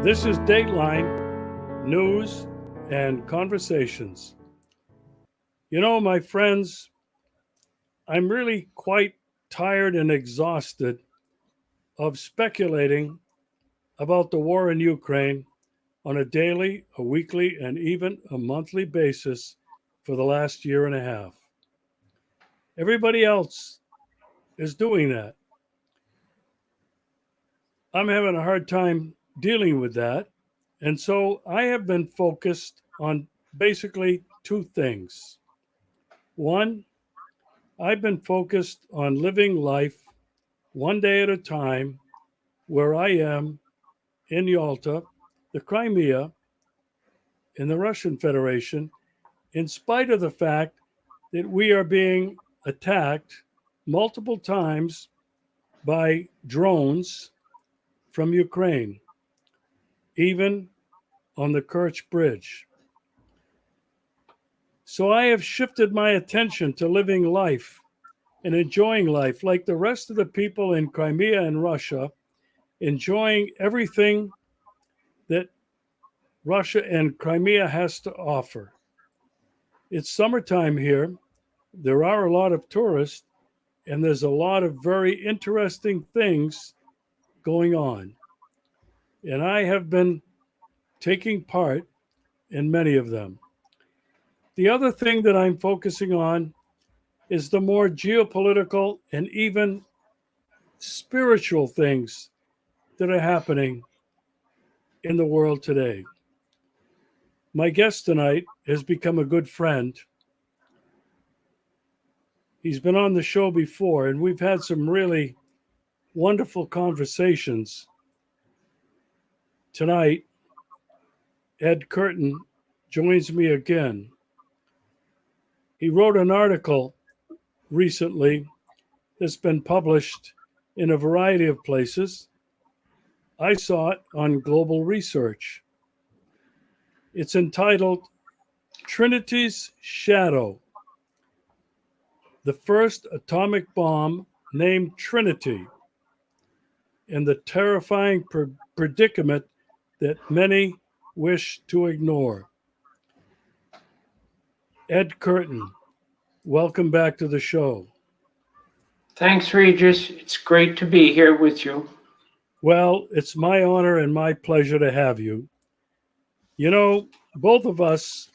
This is Dateline News and Conversations. You know, my friends, I'm really quite tired and exhausted of speculating about the war in Ukraine on a daily, a weekly, and even a monthly basis for the last year and a half. Everybody else is doing that. I'm having a hard time dealing with that. And so I have been focused on basically two things. One, I've been focused on living life one day at a time where I am in Yalta, the Crimea, in the Russian Federation, in spite of the fact that we are being attacked multiple times by drones from Ukraine, even on the Kerch Bridge. So I have shifted my attention to living life and enjoying life like the rest of the people in Crimea and Russia, enjoying everything that Russia and Crimea has to offer. It's summertime here. There are a lot of tourists, and there's a lot of very interesting things going on. And I have been taking part in many of them. The other thing that I'm focusing on is the more geopolitical and even spiritual things that are happening in the world today. My guest tonight has become a good friend. He's been on the show before, and we've had some really wonderful conversations. Tonight, Ed Curtin joins me again. He wrote an article recently that's been published in a variety of places. I saw it on Global Research. It's entitled Trinity's Shadow, the first atomic bomb named Trinity, and the terrifying predicament that many wish to ignore. Ed Curtin, welcome back to the show. Thanks, Regis. It's great to be here with you. Well, it's my honor and my pleasure to have you. You know, both of us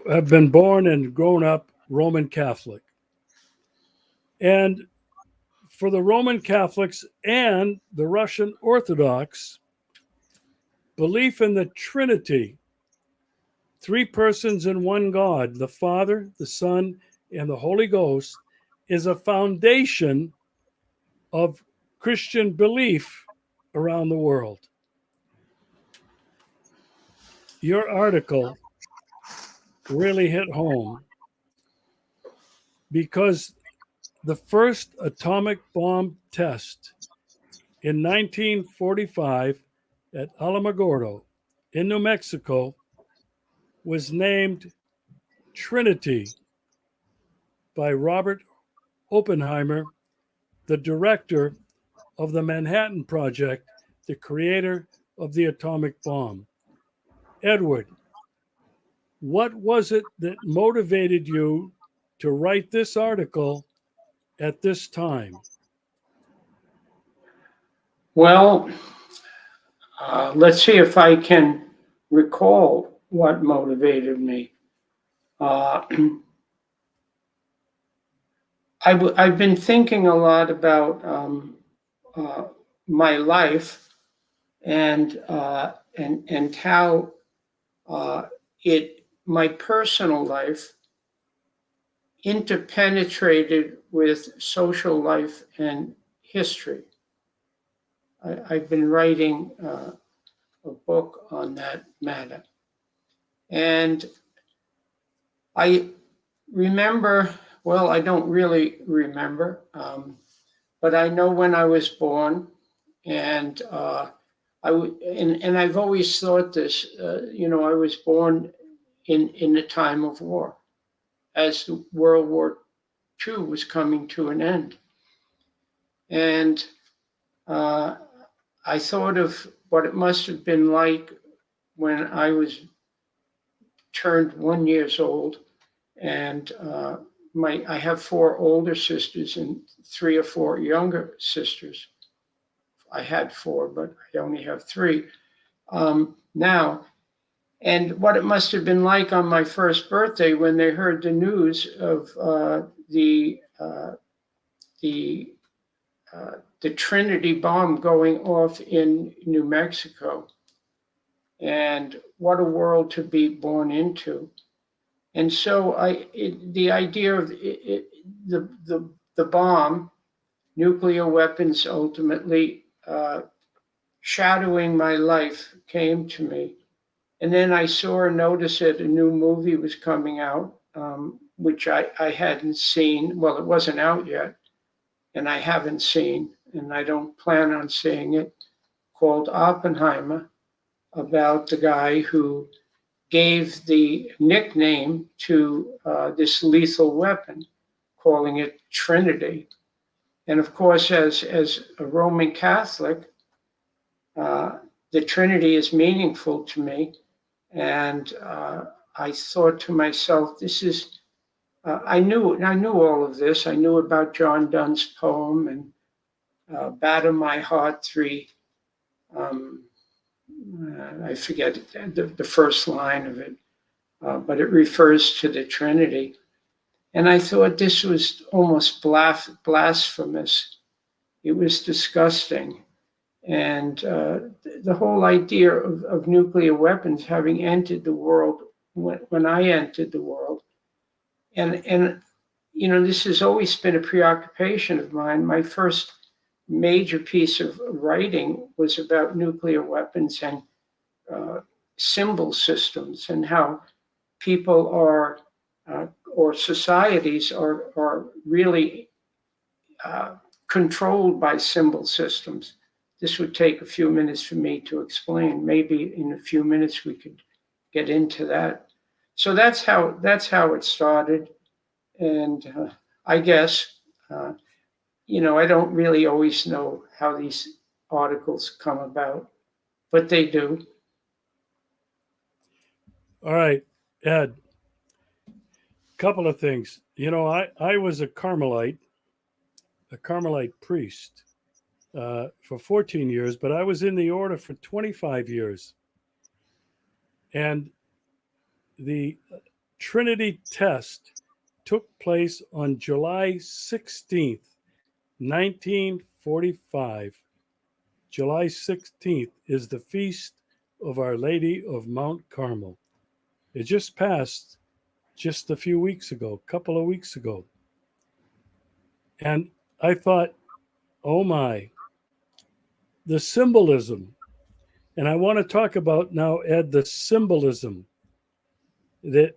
have been born and grown up Roman Catholic. And for the Roman Catholics and the Russian Orthodox, belief in the Trinity, three persons in one God, the Father, the Son, and the Holy Ghost, is a foundation of Christian belief around the world. Your article really hit home because the first atomic bomb test in 1945 at Alamogordo in New Mexico was named Trinity by Robert Oppenheimer, the director of the Manhattan Project, the creator of the atomic bomb. Edward, what was it that motivated you to write this article at this time? Well, let's see if I can recall what motivated me. I've been thinking a lot about my life and how my personal life interpenetrated with social life and history. I've been writing a book on that matter. And I remember, well, I don't really remember, but I know when I was born, and I've always thought this, I was born in a time of war, as World War II was coming to an end. And I thought of what it must have been like when I was turned 1 year old, and I have 4 older sisters and 3 or 4 younger sisters. I had 4, but I only have 3 now. And what it must have been like on my first birthday when they heard the news of the Trinity bomb going off in New Mexico, and what a world to be born into. And so the idea of the bomb, nuclear weapons ultimately shadowing my life, came to me. And then I saw or noticed that a new movie was coming out, which I hadn't seen. Well, it wasn't out yet, and I haven't seen, and I don't plan on seeing it, called Oppenheimer, about the guy who gave the nickname to this lethal weapon, calling it Trinity. And of course, as a Roman Catholic, the Trinity is meaningful to me. And I thought to myself, this is, I knew all of this. I knew about John Donne's poem and Batter My Heart 3. I forget the first line of it, but it refers to the Trinity. And I thought this was almost blasphemous. It was disgusting. And the whole idea of nuclear weapons having entered the world when I entered the world. And you know, this has always been a preoccupation of mine. My first major piece of writing was about nuclear weapons and symbol systems, and how people are, or societies are really controlled by symbol systems. This would take a few minutes for me to explain. Maybe in a few minutes we could get into that. So that's how it started. And I guess, you know, I don't really always know how these articles come about, but they do. All right, Ed, couple of things. You know, I was a Carmelite priest for 14 years, but I was in the order for 25 years. And the Trinity test took place on July 16th, 1945. July 16th is the feast of Our Lady of Mount Carmel. It just passed just a few weeks ago, a couple of weeks ago. And I thought, oh my, the symbolism. And I want to talk about now, Ed, the symbolism that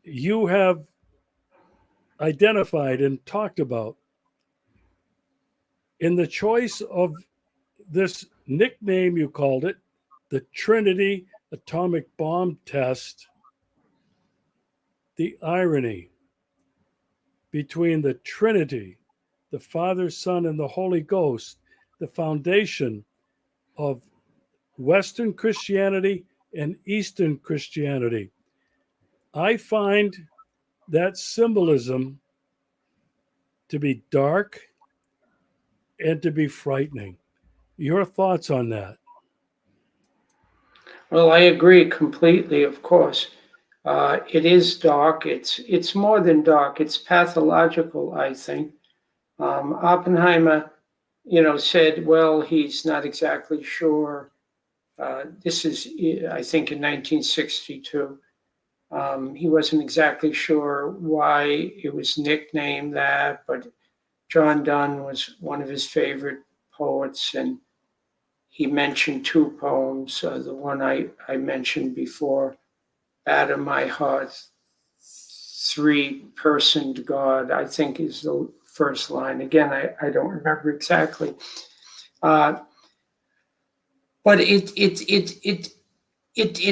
you have identified and talked about in the choice of this nickname, you called it the Trinity atomic bomb test. The irony between the Trinity, the Father, Son, and the Holy Ghost, the foundation of Western Christianity and Eastern Christianity. I find that symbolism to be dark and to be frightening. Your thoughts on that? Well, I agree completely, of course. It is dark. It's more than dark. It's pathological, I think. Oppenheimer, you know, said, well, he's not exactly sure. This is, I think, in 1962. He wasn't exactly sure why it was nicknamed that, but John Donne was one of his favorite poets, and he mentioned 2 poems. The one I mentioned before, Batter My Heart, 3-personed God, I think is the first line. Again, I don't remember exactly. But it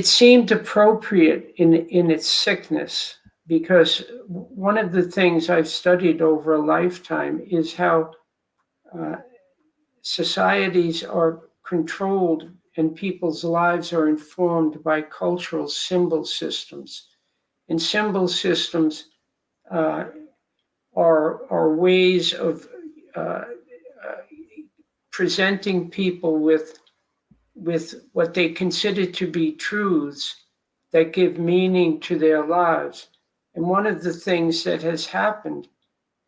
seemed appropriate in its sickness, because one of the things I've studied over a lifetime is how societies are controlled and people's lives are informed by cultural symbol systems. And symbol systems are ways of presenting people with what they consider to be truths that give meaning to their lives. And one of the things that has happened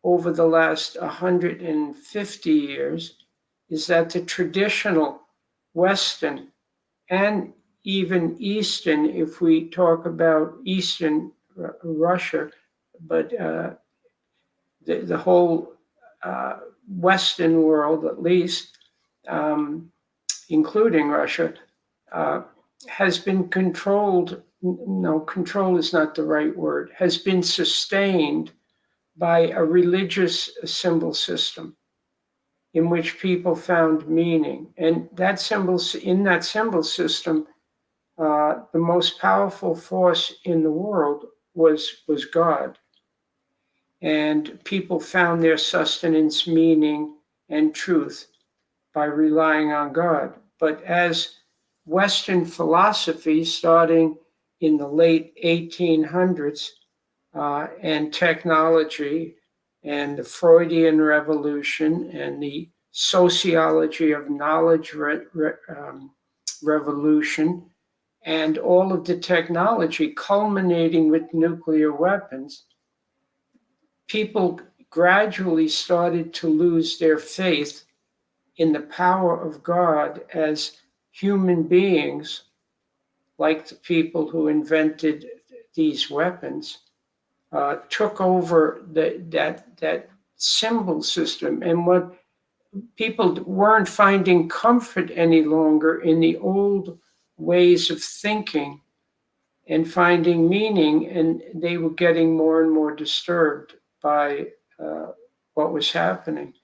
over the last 150 years is that the traditional Western and even Eastern, if we talk about Eastern Russia, but the whole Western world, at least, including Russia, has been controlled. No, control is not the right word, has been sustained by a religious symbol system in which people found meaning. And that in that symbol system, the most powerful force in the world was God. And people found their sustenance, meaning, and truth by relying on God. But as Western philosophy, starting in the late 1800s, and technology and the Freudian revolution and the sociology of knowledge revolution and all of the technology culminating with nuclear weapons, people gradually started to lose their faith in the power of God as human beings, like the people who invented these weapons, took over that symbol system. And what people weren't finding comfort any longer in the old ways of thinking and finding meaning, and they were getting more and more disturbed by what was happening.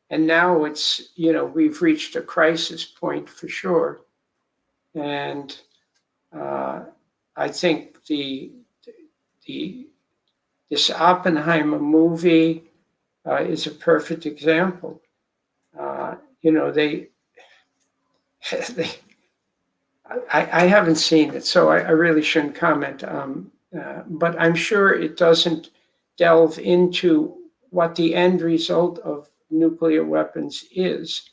And now it's, we've reached a crisis point for sure. And I think this Oppenheimer movie is a perfect example. They I haven't seen it, so I really shouldn't comment. But I'm sure it doesn't delve into what the end result of nuclear weapons is.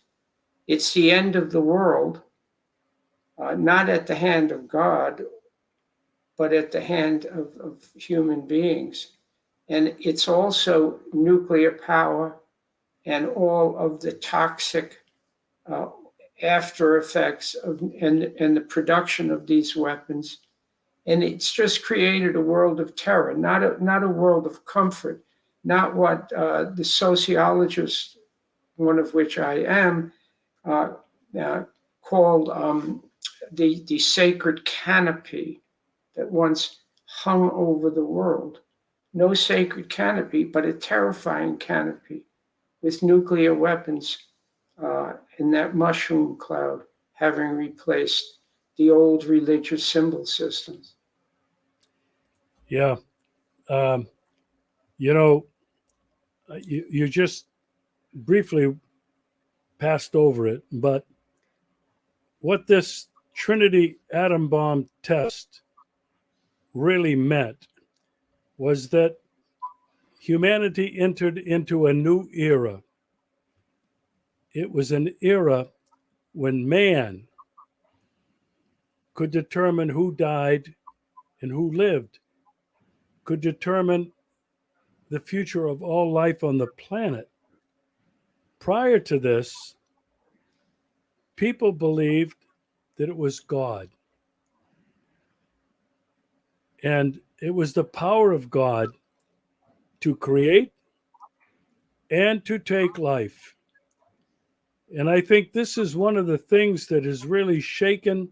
It's the end of the world, not at the hand of God, but at the hand of human beings. And it's also nuclear power and all of the toxic after effects and the production of these weapons. And it's just created a world of terror, not a world of comfort, not what the sociologists, one of which I am, called the sacred canopy that once hung over the world. No sacred canopy, but a terrifying canopy with nuclear weapons in that mushroom cloud, having replaced the old religious symbol systems. Yeah. You know, you just briefly passed over it, but what this Trinity atom bomb test really meant was that humanity entered into a new era. It was an era when man could determine who died and who lived, could determine the future of all life on the planet. Prior to this, people believed that it was God. And it was the power of God to create and to take life. And I think this is one of the things that has really shaken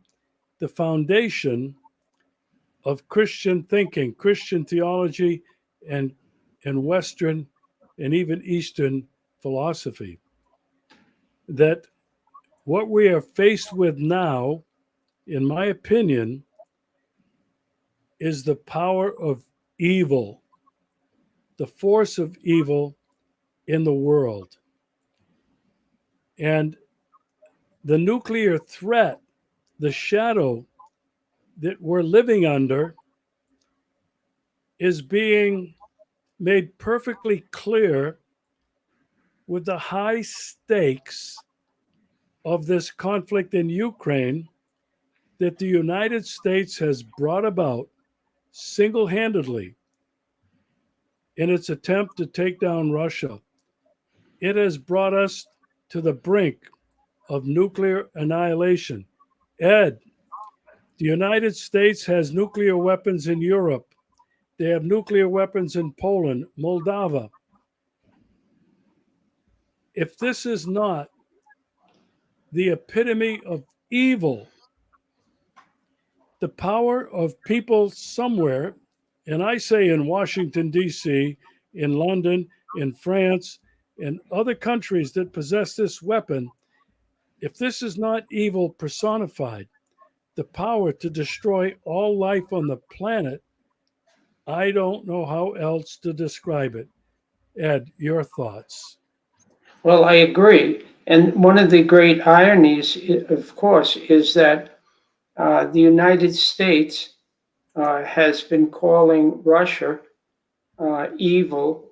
the foundation of Christian thinking, Christian theology, and, and Western and even Eastern philosophy. That what we are faced with now, in my opinion, is the power of evil, the force of evil in the world. And the nuclear threat the shadow that we're living under is being made perfectly clear with the high stakes of this conflict in Ukraine that the United States has brought about single handedly in its attempt to take down Russia. It has brought us to the brink of nuclear annihilation. Ed, the United States has nuclear weapons in Europe. They have nuclear weapons in Poland, Moldova. If this is not the epitome of evil, the power of people somewhere, and I say in Washington, D.C., in London, in France, in other countries that possess this weapon, if this is not evil personified, the power to destroy all life on the planet, I don't know how else to describe it. Ed, your thoughts? Well, I agree. And one of the great ironies, of course, is that the United States has been calling Russia evil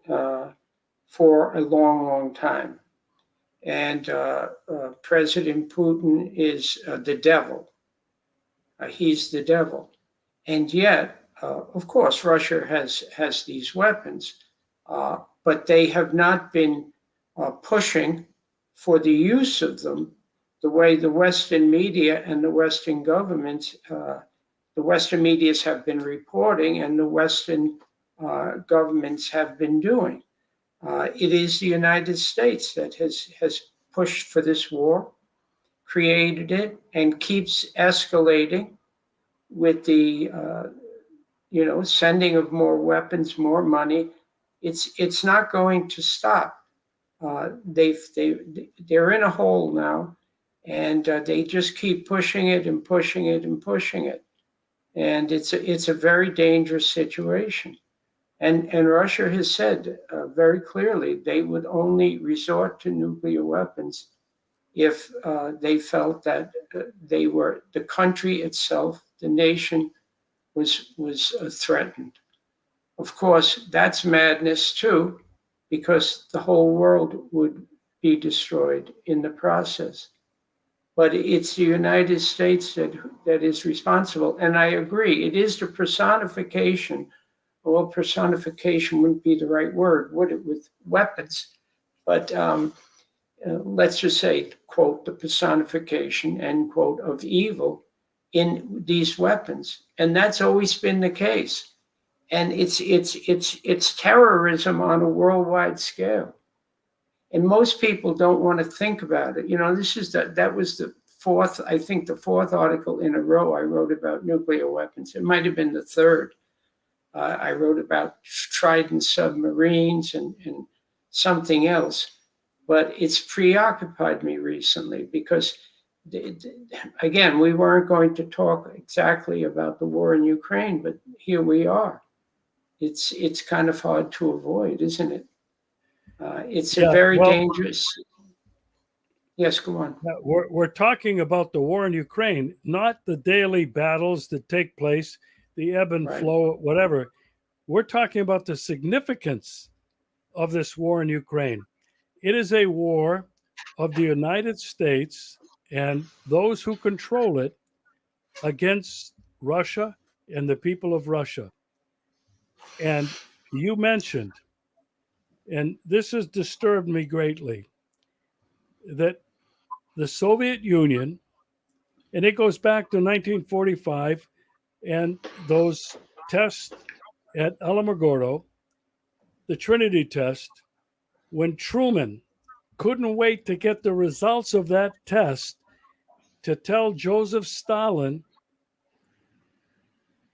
for a long, long time. And President Putin is the devil. He's the devil. And yet, of course, Russia has these weapons, but they have not been pushing for the use of them the way the Western media and the Western governments, the Western medias have been reporting and the Western governments have been doing. It is the United States that has pushed for this war, created it, and keeps escalating with the sending of more weapons, more money. It's not going to stop. They're in a hole now, and they just keep pushing it and pushing it and pushing it, and it's a very dangerous situation. And Russia has said very clearly they would only resort to nuclear weapons if they felt that the country itself, the nation, was threatened. Of course, that's madness too, because the whole world would be destroyed in the process. But it's the United States that is responsible. And I agree, it is the personification. Well, personification wouldn't be the right word, would it, with weapons? But let's just say, quote, the personification, end quote, of evil in these weapons. And that's always been the case. And it's terrorism on a worldwide scale. And most people don't want to think about it. That was the fourth article in a row I wrote about nuclear weapons. It might have been the third. I wrote about Trident submarines and something else, but it's preoccupied me recently because, again, we weren't going to talk exactly about the war in Ukraine, but here we are. It's kind of hard to avoid, isn't it? It's a very dangerous. Yes, go on. We're talking about the war in Ukraine, not the daily battles that take place, the ebb and flow, whatever. We're talking about the significance of this war in Ukraine. It is a war of the United States and those who control it against Russia and the people of Russia. And you mentioned, and this has disturbed me greatly, that the Soviet Union, and it goes back to 1945 and those tests at Alamogordo, the Trinity test, when Truman couldn't wait to get the results of that test to tell Joseph Stalin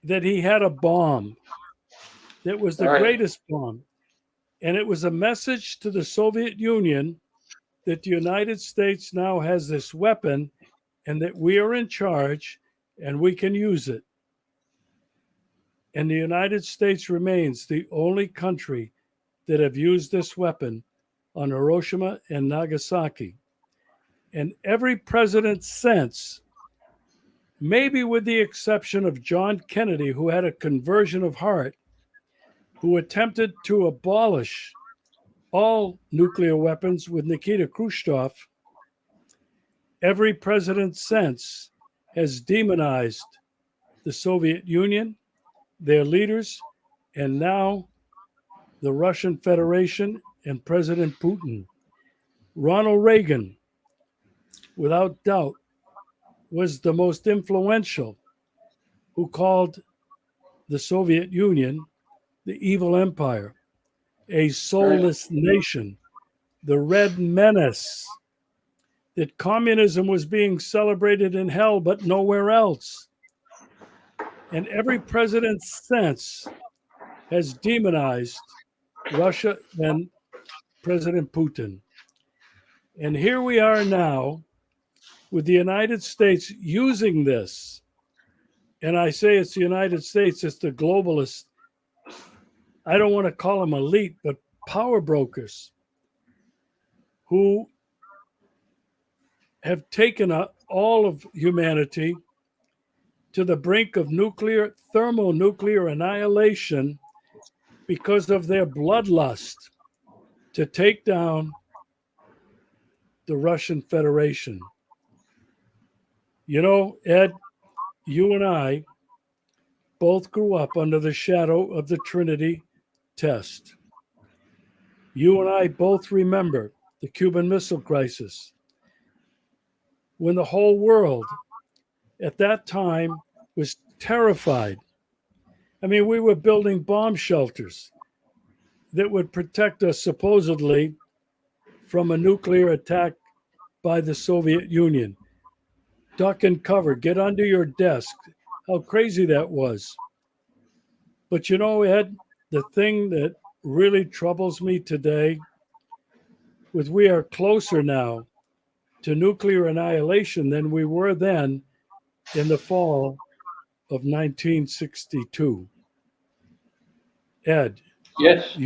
that he had a bomb that was the greatest bomb. And it was a message to the Soviet Union that the United States now has this weapon and that we are in charge and we can use it. And the United States remains the only country that have used this weapon on Hiroshima and Nagasaki. And every president since maybe with the exception of John Kennedy, who had a conversion of heart, who attempted to abolish all nuclear weapons with Nikita Khrushchev, every president since has demonized the Soviet Union, their leaders, and now the Russian Federation and President Putin. Ronald Reagan, without doubt, was the most influential, who called the Soviet Union the evil empire, a Right. soulless nation, the red menace, that communism was being celebrated in hell but nowhere else. And every president since has demonized Russia and President Putin. And here we are now with the United States using this. And I say it's the United States, it's the globalists. I don't want to call them elite, but power brokers who have taken all of humanity to the brink of thermonuclear annihilation because of their bloodlust to take down the Russian Federation. You know, Ed, you and I both grew up under the shadow of the Trinity test. You and I both remember the Cuban Missile Crisis, when the whole world at that time was terrified. I mean, we were building bomb shelters that would protect us supposedly from a nuclear attack by the Soviet Union. Duck and cover, get under your desk. How crazy that was. But you know, Ed, the thing that really troubles me today, with we are closer now to nuclear annihilation than we were then in the fall of 1962. Ed, Yes.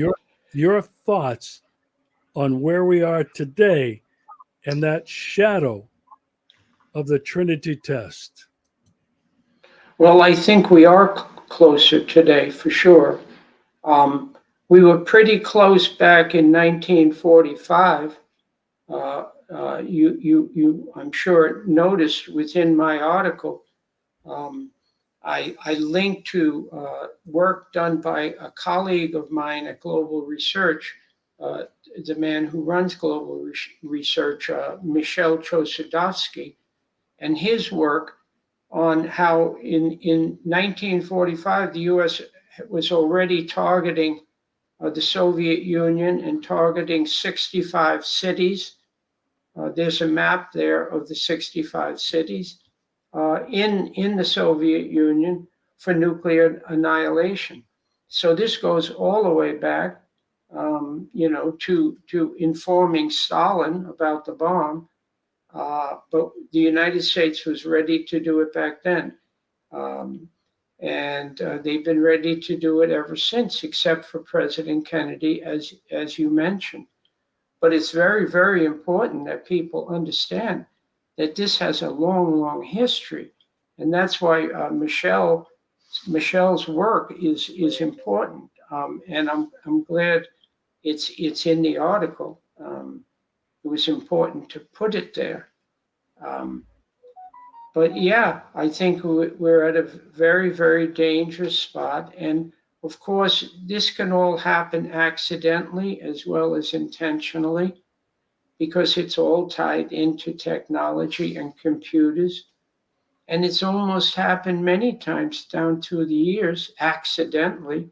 your thoughts on where we are today and that shadow of the Trinity test. Well, I think we are closer today for sure. We were pretty close back in 1945. I'm sure noticed within my article. I linked to work done by a colleague of mine at Global Research, the man who runs Global Research, Michel Chossudovsky, and his work on how in 1945 the U.S. was already targeting the Soviet Union and targeting 65 cities. There's a map there of the 65 cities in the Soviet Union for nuclear annihilation. So this goes all the way back, to informing Stalin about the bomb. But the United States was ready to do it back then. And they've been ready to do it ever since, except for President Kennedy, as you mentioned. But it's very, very important that people understand that this has a long, long history. And that's why Michelle's work is important. And I'm glad it's in the article. It was important to put it there. But yeah, I think we're at a very, very dangerous spot. And of course, this can all happen accidentally as well as intentionally, because it's all tied into technology and computers. And it's almost happened many times down through the years accidentally.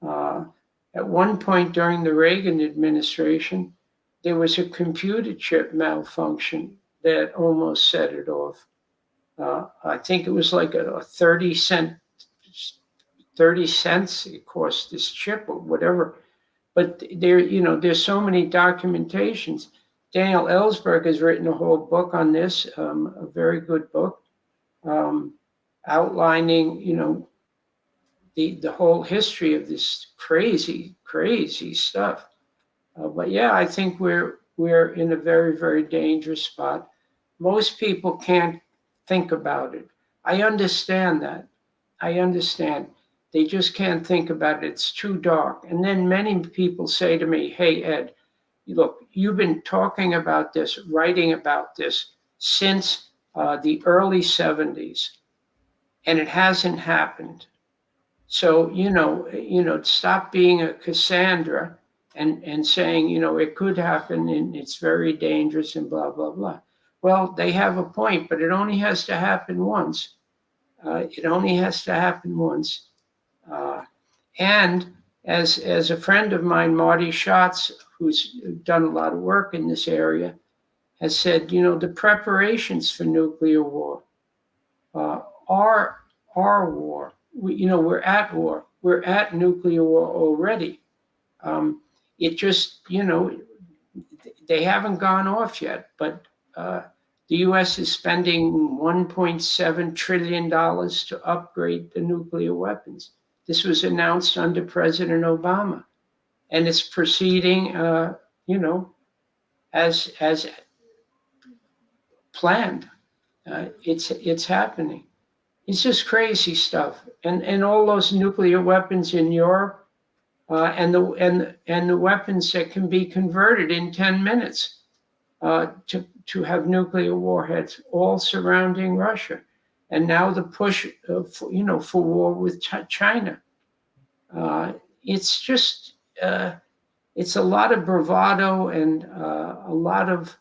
At one point during the Reagan administration, there was a computer chip malfunction that almost set it off. I think it was like a 30 cents it cost this chip or whatever. But there's so many documentations. Daniel Ellsberg has written a whole book on this, a very good book, outlining, the whole history of this crazy, crazy stuff. But yeah, I think we're in a very, very dangerous spot. Most people can't think about it. I understand that. I understand. They just can't think about it. It's too dark. And then many people say to me, hey, Ed, look, you've been talking about this, writing about this since the early 70s, and it hasn't happened. So, stop being a Cassandra and saying, it could happen and it's very dangerous and blah, blah, blah. Well, they have a point, but it only has to happen once. It only has to happen once. And as a friend of mine, Marty Schatz, who's done a lot of work in this area, has said, the preparations for nuclear war are war. We're at war. We're at nuclear war already. It just, they haven't gone off yet, but the U.S. is spending $1.7 trillion to upgrade the nuclear weapons. This was announced under President Obama, and it's proceeding, as planned. It's happening. It's just crazy stuff, and all those nuclear weapons in Europe, and the weapons that can be converted in 10 minutes to have nuclear warheads, all surrounding Russia, and now the push, for war with China. It's just it's a lot of bravado and a lot of.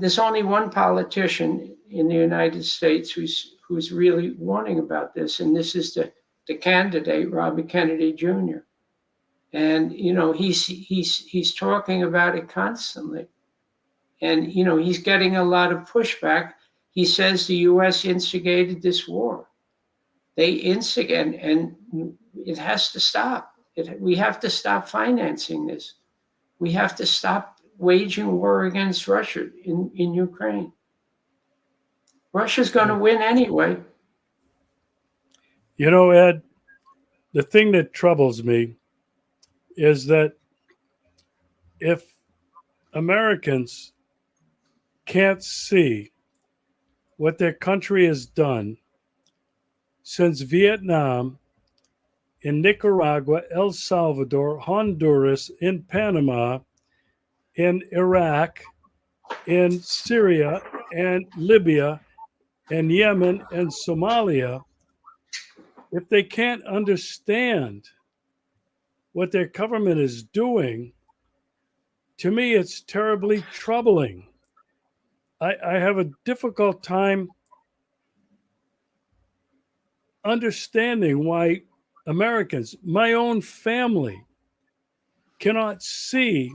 There's only one politician in the United States who's really warning about this, and this is the candidate, Robert Kennedy Jr. And he's talking about it constantly, and he's getting a lot of pushback. He says the U.S. instigated this war. They instigate, and it has to stop. We have to stop financing this. We have to stop waging war against Russia in Ukraine. Russia's going to win anyway. Ed, the thing that troubles me is that if Americans can't see what their country has done since Vietnam, in Nicaragua, El Salvador, Honduras, in Panama, in Iraq, in Syria, and Libya, and Yemen, and Somalia, if they can't understand what their government is doing, to me, it's terribly troubling. I have a difficult time understanding why Americans, my own family, cannot see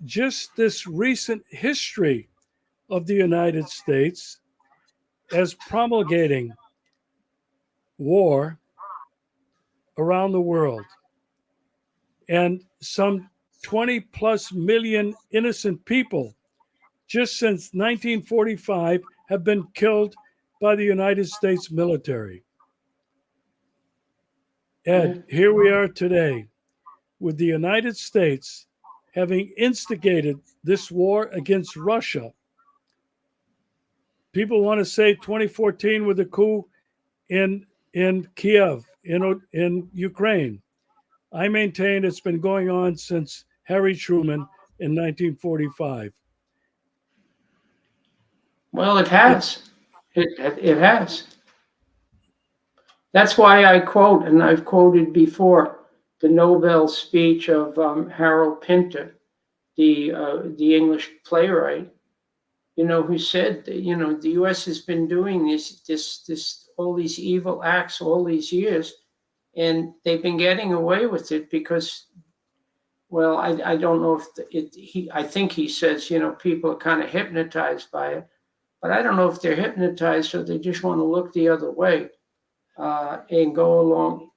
just this recent history of the United States as promulgating war around the world. And some 20 plus million innocent people just since 1945 have been killed by the United States military. Ed, here we are today with the United States having instigated this war against Russia. People want to say 2014 with the coup in Kiev, in Ukraine. I maintain it's been going on since Harry Truman in 1945. Well, it has. It has. That's why I quote, and I've quoted before, the Nobel speech of Harold Pinter, the English playwright, who said, the U.S. has been doing this all these evil acts all these years, and they've been getting away with it because, well, I don't know if I think he says, people are kind of hypnotized by it, but I don't know if they're hypnotized or they just want to look the other way and go along.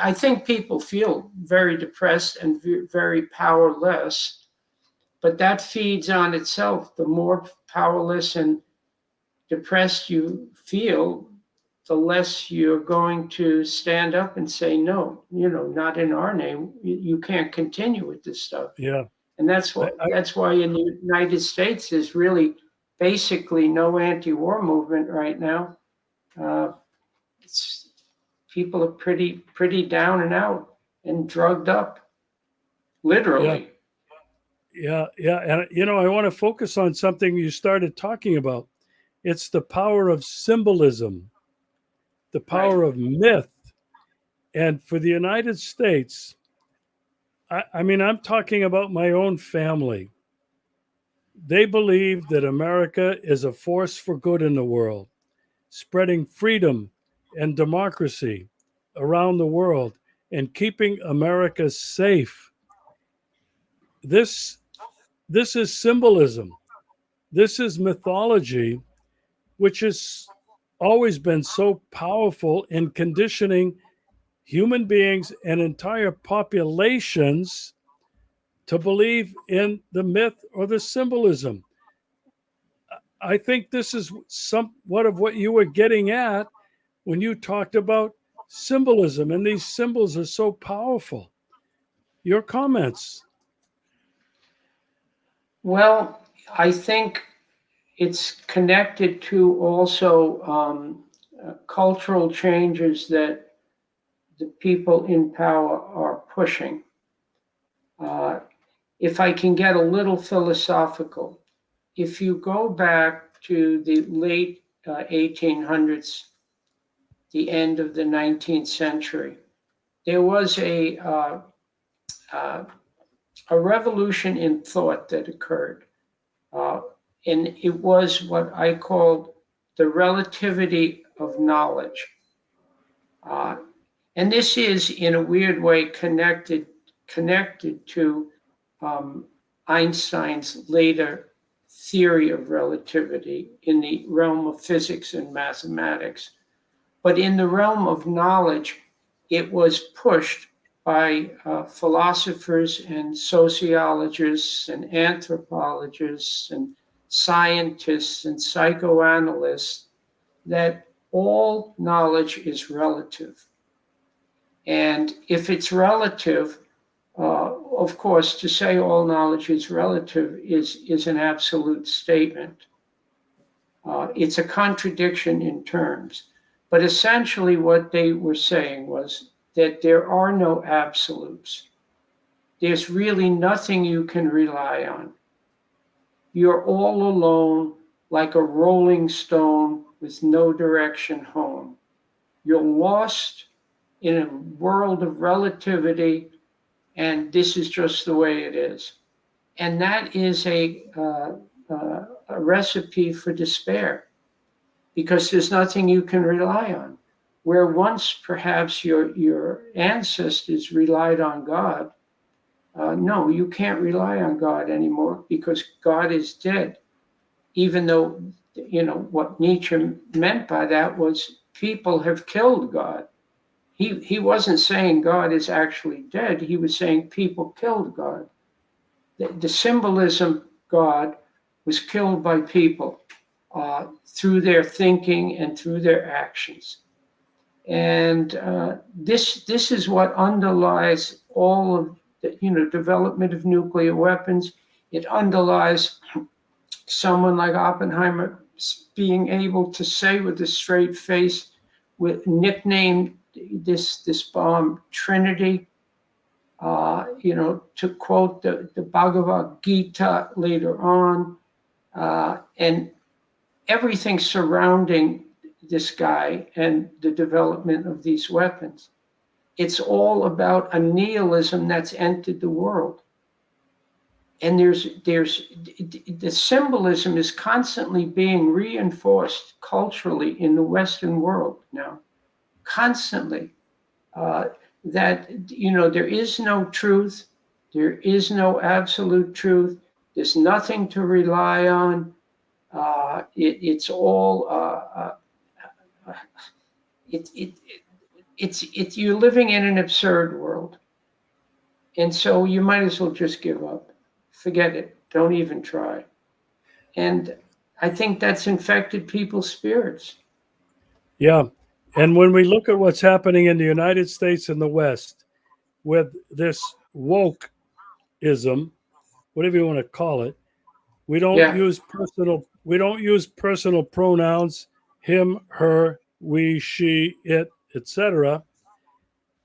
I think people feel very depressed and very powerless, but that feeds on itself. The more powerless and depressed you feel, the less you're going to stand up and say, no, not in our name. You can't continue with this stuff. Yeah. And that's why in the United States, there's really basically no anti-war movement right now. People are pretty down and out and drugged up, literally. Yeah. And I want to focus on something you started talking about. It's the power of symbolism, the power of myth. And for the United States, I mean, I'm talking about my own family. They believe that America is a force for good in the world, spreading freedom and democracy around the world and keeping America safe. This this is symbolism. This is mythology, which has always been so powerful in conditioning human beings and entire populations to believe in the myth or the symbolism. I think this is somewhat of what you were getting at when you talked about symbolism, and these symbols are so powerful. Your comments? Well, I think it's connected to also cultural changes that the people in power are pushing. If I can get a little philosophical, if you go back to the late 1800s, the end of the 19th century, there was a revolution in thought that occurred. And it was what I called the relativity of knowledge. And this is, in a weird way, connected to Einstein's later theory of relativity in the realm of physics and mathematics. But in the realm of knowledge, it was pushed by philosophers and sociologists and anthropologists and scientists and psychoanalysts that all knowledge is relative. And if it's relative, of course, to say all knowledge is relative is an absolute statement. It's a contradiction in terms. But essentially what they were saying was that there are no absolutes. There's really nothing you can rely on. You're all alone like a rolling stone with no direction home. You're lost in a world of relativity, and this is just the way it is. And that is a recipe for despair, because there's nothing you can rely on. Where once perhaps your ancestors relied on God, no, you can't rely on God anymore because God is dead. Even though, what Nietzsche meant by that was people have killed God. He wasn't saying God is actually dead. He was saying people killed God. The symbolism God was killed by people through their thinking and through their actions. And this is what underlies all of the development of nuclear weapons. It underlies someone like Oppenheimer being able to say with a straight face, nickname this bomb Trinity. To quote the Bhagavad Gita later on, and everything surrounding this guy and the development of these weapons. It's all about a nihilism that's entered the world. And there's the symbolism is constantly being reinforced culturally in the Western world now, constantly. That there is no truth, there is no absolute truth. There's nothing to rely on. It's all it's you're living in an absurd world, and so you might as well just give up. Forget it. Don't even try. And I think that's infected people's spirits. Yeah. And when we look at what's happening in the United States and the West with this wokeism, whatever you want to call it, we don't Yeah. use personal We don't use personal pronouns, him, her, we, she, it, etc.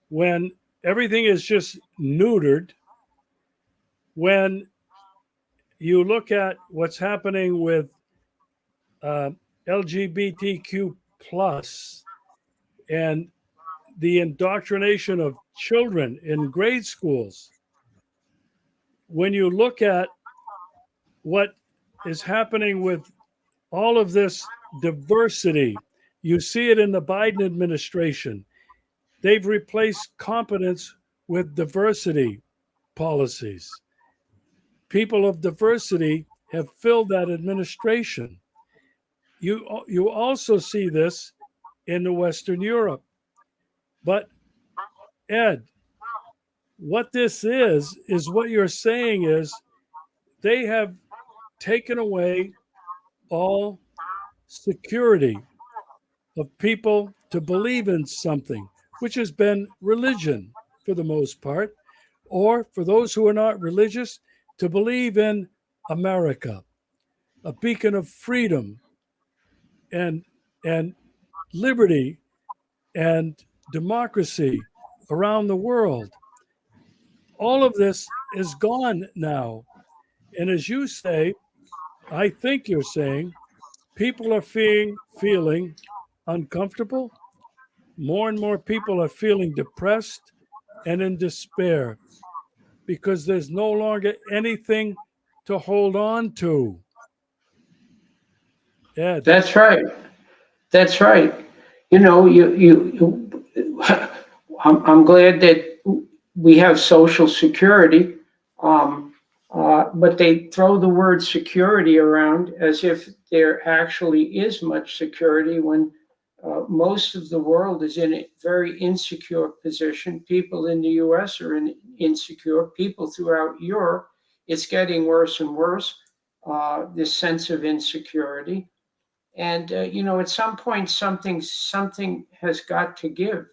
When everything is just neutered, when you look at what's happening with uh, LGBTQ plus and the indoctrination of children in grade schools, when you look at what is happening with all of this diversity, you see it in the Biden administration. They've replaced competence with diversity policies. People of diversity have filled that administration. You also see this in the Western Europe. But Ed, what this is what you're saying is they have taken away all security of people to believe in something, which has been religion for the most part, or for those who are not religious, to believe in America, a beacon of freedom and and liberty and democracy around the world. All of this is gone now. And as you say, I think you're saying people are feeling uncomfortable. More and more people are feeling depressed and in despair because there's no longer anything to hold on to. Ed, That's right. That's right. You know, I'm glad that we have Social Security, um, but they throw the word security around as if there actually is much security when most of the world is in a very insecure position. People in the US are in insecure, people throughout Europe, it's getting worse and worse, this sense of insecurity. And at some point, something has got to give,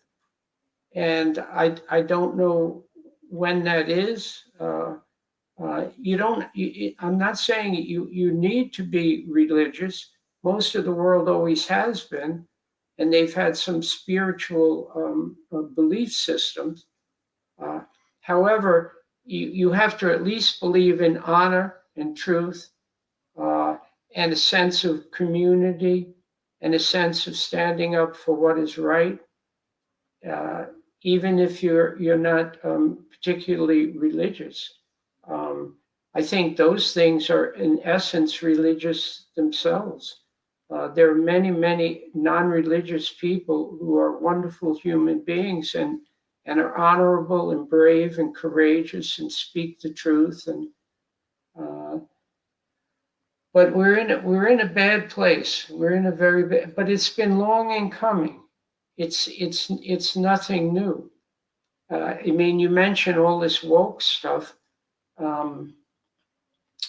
and I don't know when that is. You don't. I'm not saying you need to be religious. Most of the world always has been, and they've had some spiritual belief systems. Uh, However, you have to at least believe in honor and truth, uh, and a sense of community and a sense of standing up for what is right, uh, even if you're not particularly religious. Um, I think those things are in essence religious themselves. There are many non-religious people who are wonderful human beings and are honorable and brave and courageous and speak the truth, and uh, but we're in a bad place. We're in a very bad, but it's been long in coming. It's nothing new. I mean, you mentioned all this woke stuff, um,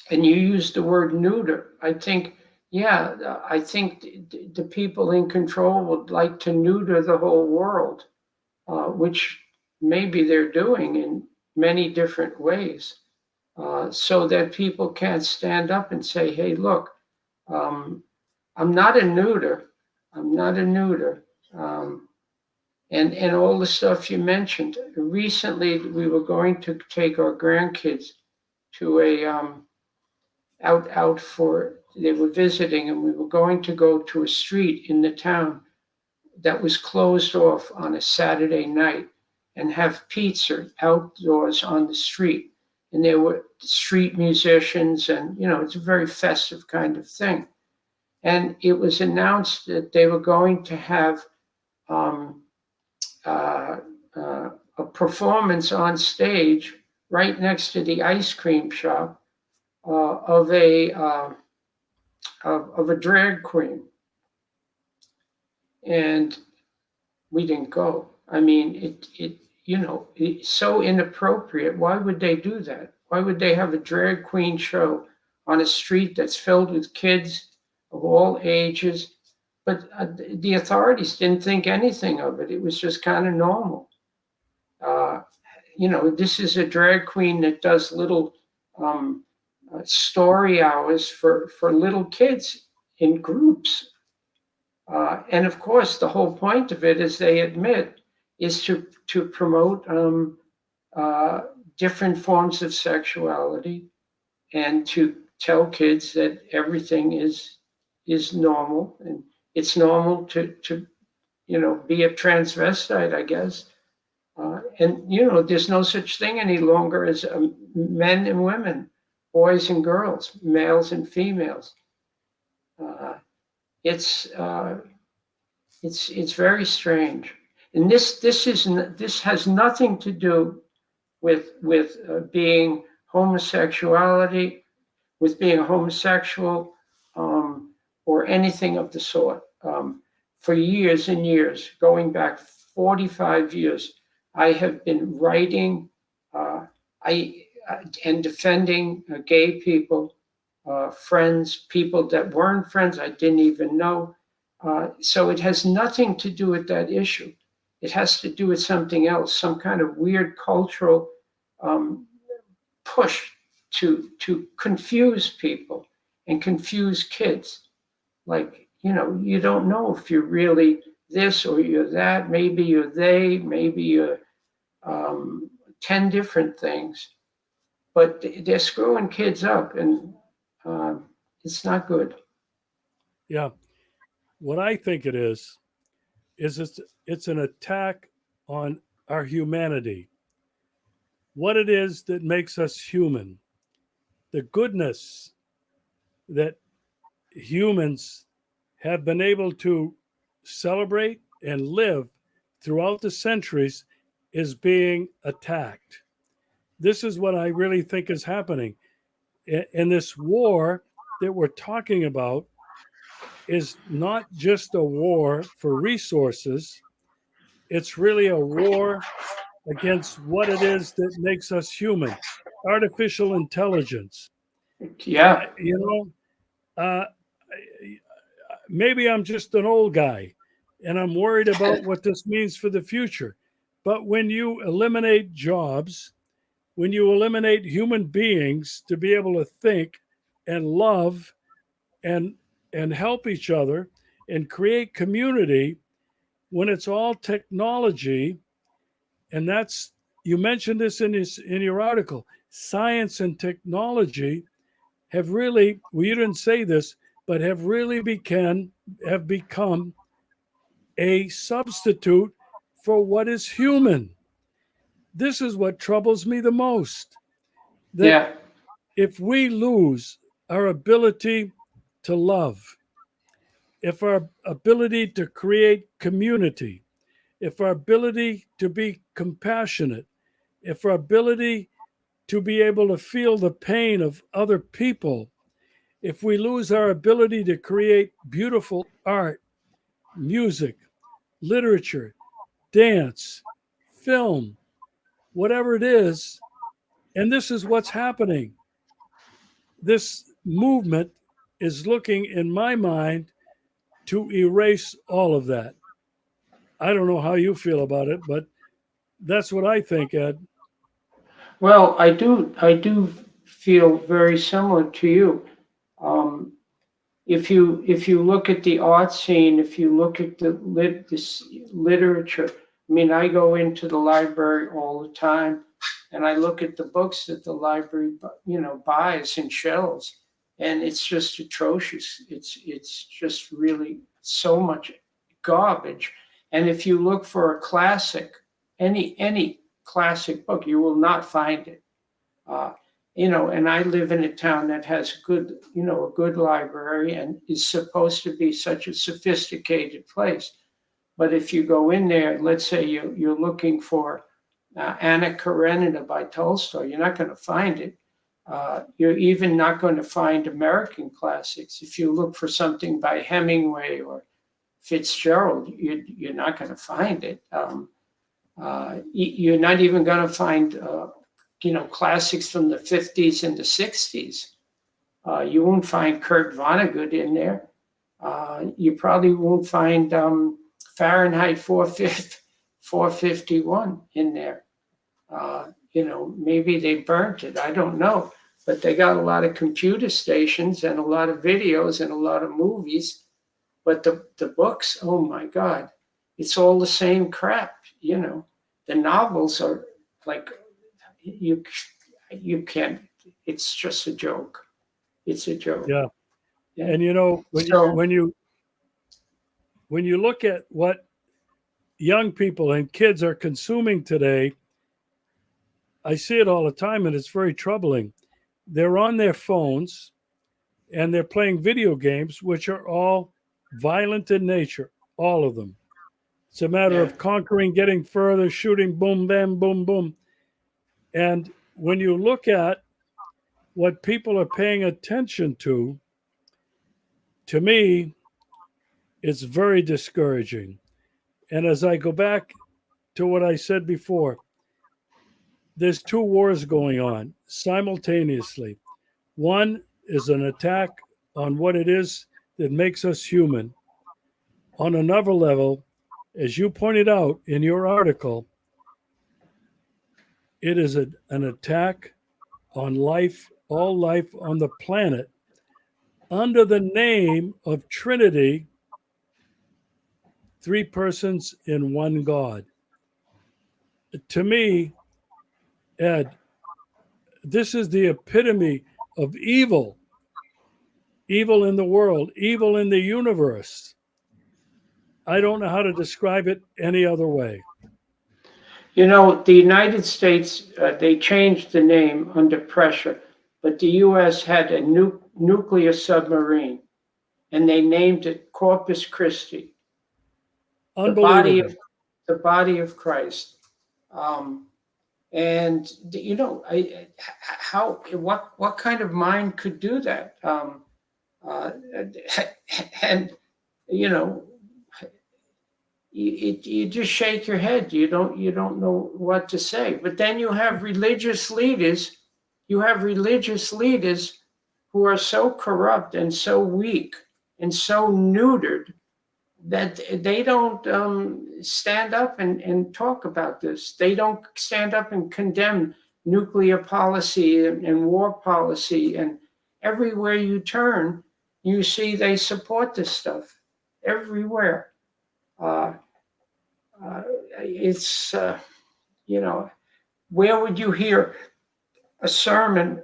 and you used the word neuter. I think, yeah, I think the people in control would like to neuter the whole world, which maybe they're doing in many different ways, so that people can't stand up and say, "Hey, look." Um, I'm not a neuter. I'm not a neuter. Um, and all the stuff you mentioned. Recently, we were going to take our grandkids to a out for. They were visiting, and we were going to go to a street in the town that was closed off on a Saturday night and have pizza outdoors on the street. And there were street musicians, and it's a very festive kind of thing. And it was announced that they were going to have um, uh, a performance on stage right next to the ice cream shop of a drag queen, and we didn't go. I mean, it's so inappropriate. Why would they do that? Why would they have a drag queen show on a street that's filled with kids of all ages? But the authorities didn't think anything of it. It was just kind of normal. Uh, this is a drag queen that does little um, story hours for little kids in groups. And of course, the whole point of it, as they admit, is to promote different forms of sexuality and to tell kids that everything is normal, and it's normal to be a transvestite, I guess. And there's no such thing any longer as men and women, boys and girls, males and females. Uh, it's it's very strange, and this has nothing to do with being homosexuality, with being homosexual, or anything of the sort. For years and years, going back 45 years, I have been writing I and defending gay people, friends, people that weren't friends I didn't even know. So it has nothing to do with that issue. It has to do with something else, some kind of weird cultural push to confuse people and confuse kids. Like, you don't know if you're really this or you're that. Maybe you're they, maybe you're 10 different things. But they're screwing kids up, and it's not good. Yeah. What I think it is it's an attack on our humanity. What it is that makes us human. The goodness that humans have been able to celebrate and live throughout the centuries is being attacked. This is what I really think is happening. And this war that we're talking about is not just a war for resources, it's really a war against what it is that makes us human, artificial intelligence. Yeah. Uh, maybe I'm just an old guy and I'm worried about what this means for the future. But when you eliminate jobs, when you eliminate human beings to be able to think and love and help each other and create community, when it's all technology, and that's, you mentioned this in your article, science and technology have really, well, you didn't say this, but have become a substitute for what is human. This is what troubles me the most. That Yeah. if we lose our ability to love, if our ability to create community, if our ability to be compassionate, if our ability to be able to feel the pain of other people, if we lose our ability to create beautiful art, music, literature, dance, film, whatever it is, and this is what's happening. This movement is looking, in my mind, to erase all of that. I don't know how you feel about it, but that's what I think, Ed. Well, I do feel very similar to you. Um, if you look at the art scene, if you look at this literature, I mean, I go into the library all the time, and I look at the books that the library, buys and shelves, and it's just atrocious. It's just really so much garbage. And if you look for a classic, any classic book, you will not find it. Uh, and I live in a town that has a good library and is supposed to be such a sophisticated place. But if you go in there, let's say you're looking for Anna Karenina by Tolstoy, you're not going to find it. You're even not going to find American classics. If you look for something by Hemingway or Fitzgerald, you're not going to find it. You're not even going to find classics from the 50s and the 60s. You won't find Kurt Vonnegut in there. You probably won't find Fahrenheit 451 in there. Maybe they burnt it. I don't know. but they got a lot of computer stations and a lot of videos and a lot of movies. But the books, oh my God, it's all the same crap. The novels are like you can't. It's just a joke. It's a joke. Yeah. Yeah. And you know, So when you look at what young people and kids are consuming today, I see it all the time, and it's very troubling. They're on their phones and they're playing video games, which are all violent in nature, all of them. It's a matter yeah, of conquering, getting further, shooting, boom, bam, boom, boom. And when you look at what people are paying attention to me, it's very discouraging. And as I go back to what I said before, there's two wars going on simultaneously. One is an attack on what it is that makes us human. On another level, as you pointed out in your article, it is an attack on life, all life on the planet, under the name of Trinity, three persons in one God. To me, Ed, this is the epitome of evil, evil in the world, evil in the universe. I don't know how to describe it any other way. the United States, they changed the name under pressure, but the U.S. had a nuclear submarine, and they named it Corpus Christi, the body Unbelievable. of the body of Christ. And what kind of mind could do that? And you know, you just shake your head. You don't know what to say. But then you have religious leaders. You have religious leaders who are so corrupt and so weak and so neutered that they don't stand up and talk about this. They don't stand up and condemn nuclear policy and war policy. And everywhere you turn, you see they support this stuff everywhere. Uh, it's, where would you hear a sermon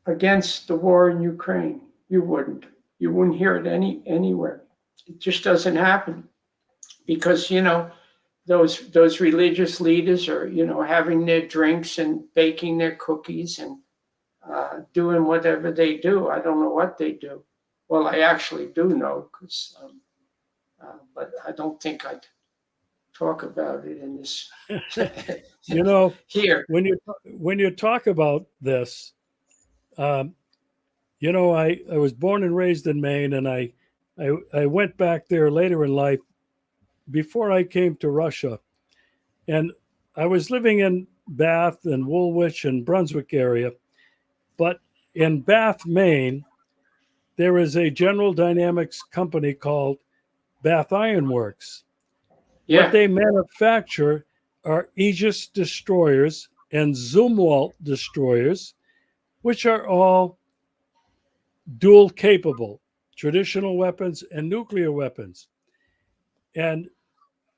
against the war in Ukraine? You wouldn't. You wouldn't hear it anywhere. It just doesn't happen because those religious leaders are having their drinks and baking their cookies and doing whatever they do. I don't know what they do. Well, I actually do know because, but I don't think I'd talk about it in this You know, here. when you talk about this, um, I was born and raised in Maine, and I went back there later in life before I came to Russia, and I was living in Bath and Woolwich and Brunswick area, but in Bath, Maine, there is a General Dynamics company called Bath Iron Works. What Yeah, they manufacture are Aegis destroyers and Zumwalt destroyers, which are all dual capable, traditional weapons and nuclear weapons. And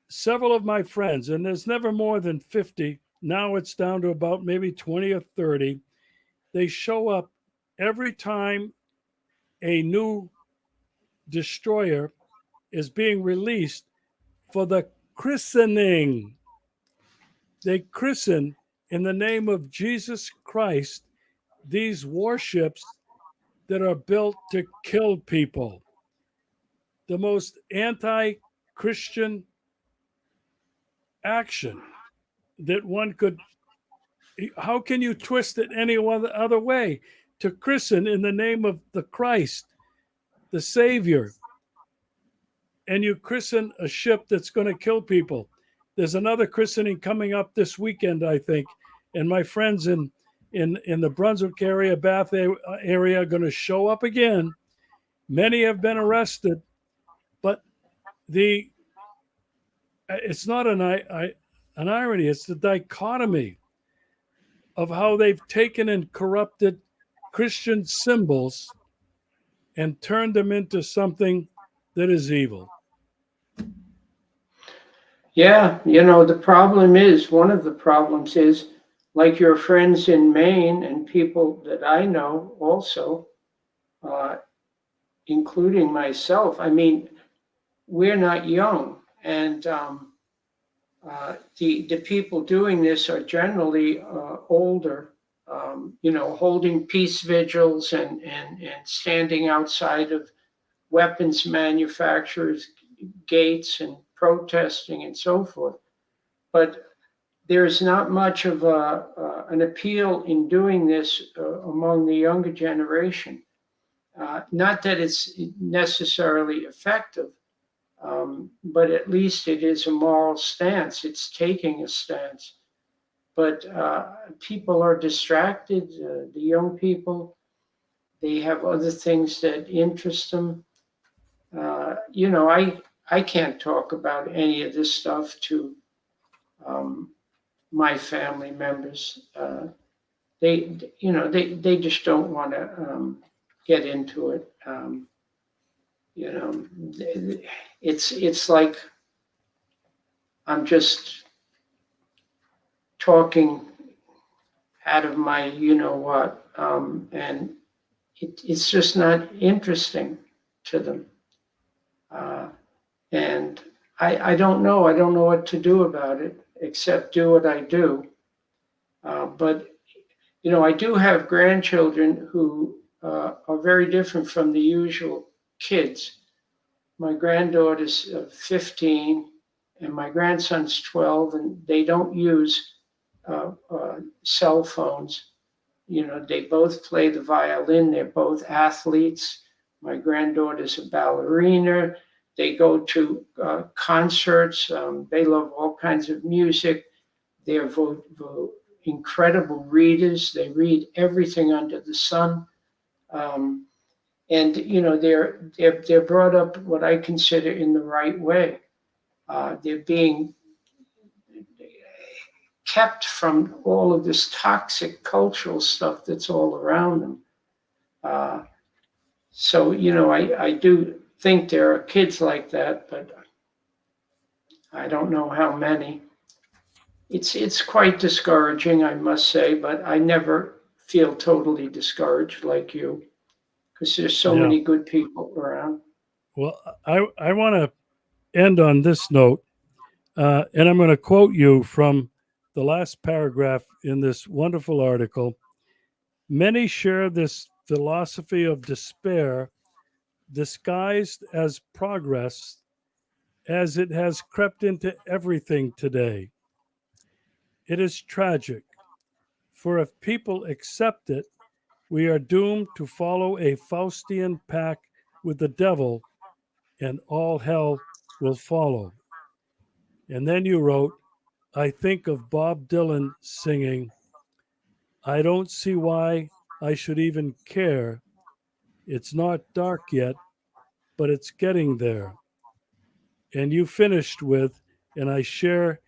several of my friends, and there's never more than 50, now it's down to about maybe 20 or 30, they show up every time a new destroyer is being released for the christening. They christen in the name of Jesus Christ these warships that are built to kill people. The most anti Christian action that one could. How can you twist it any other way? To christen in the name of the Christ, the Savior, and you christen a ship that's going to kill people. There's another christening coming up this weekend, I think, and my friends in the Brunswick area, Bath area, are going to show up again. Many have been arrested, but the it's not an irony. It's the dichotomy of how they've taken and corrupted Christian symbols and turned them into something that is evil. Yeah, one of the problems is, like your friends in Maine and people that I know also, uh, including myself. I mean, we're not young, and the people doing this are generally older. Holding peace vigils and standing outside of weapons manufacturers' gates and protesting and so forth. But there's not much of an appeal in doing this among the younger generation. Not that it's necessarily effective, but at least it is a moral stance. It's taking a stance. But people are distracted. The young people, they have other things that interest them. I can't talk about any of this stuff to my family members. They just don't want to get into it. It's like I'm just talking out of my what, and it's just not interesting to them. And I don't know. I don't know what to do about it except do what I do. But I do have grandchildren who are very different from the usual kids. My granddaughter's 15 and my grandson's 12, and they don't use cell phones. They both play the violin. They're both athletes. My granddaughter's a ballerina. They go to concerts. They love all kinds of music. They're incredible readers. They read everything under the sun. And they're brought up what I consider in the right way. They're being kept from all of this toxic cultural stuff that's all around them. So I do think there are kids like that, but I don't know how many. It's quite discouraging, I must say, but I never feel totally discouraged like you, because there's so many good people around. Well, I want to end on this note, and I'm going to quote you from the last paragraph in this wonderful article. Many share this philosophy of despair disguised as progress, as it has crept into everything today. It is tragic, for if people accept it, we are doomed to follow a Faustian pact with the devil, and all hell will follow. And then you wrote, I think of Bob Dylan singing, I don't see why I should even care. It's not dark yet, but it's getting there. And you finished with, and I share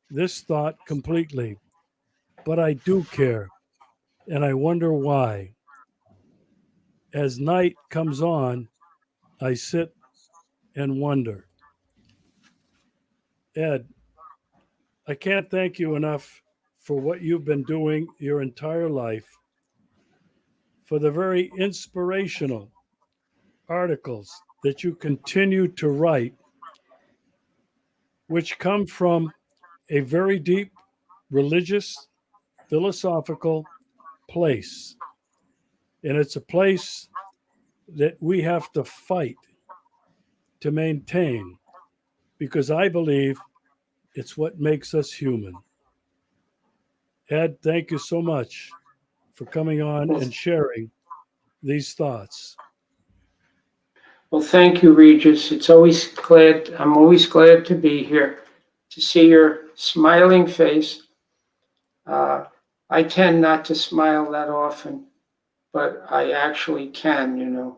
this thought completely, but I do care, and I wonder why. As night comes on, I sit and wonder. Ed, I can't thank you enough for what you've been doing your entire life, for the very inspirational articles that you continue to write, which come from a very deep religious, philosophical place. And it's a place that we have to fight to maintain because I believe it's what makes us human. Ed, thank you so much for coming on and sharing these thoughts. Well, thank you, Regis. I'm always glad to be here, to see your smiling face. I tend not to smile that often, but I actually can,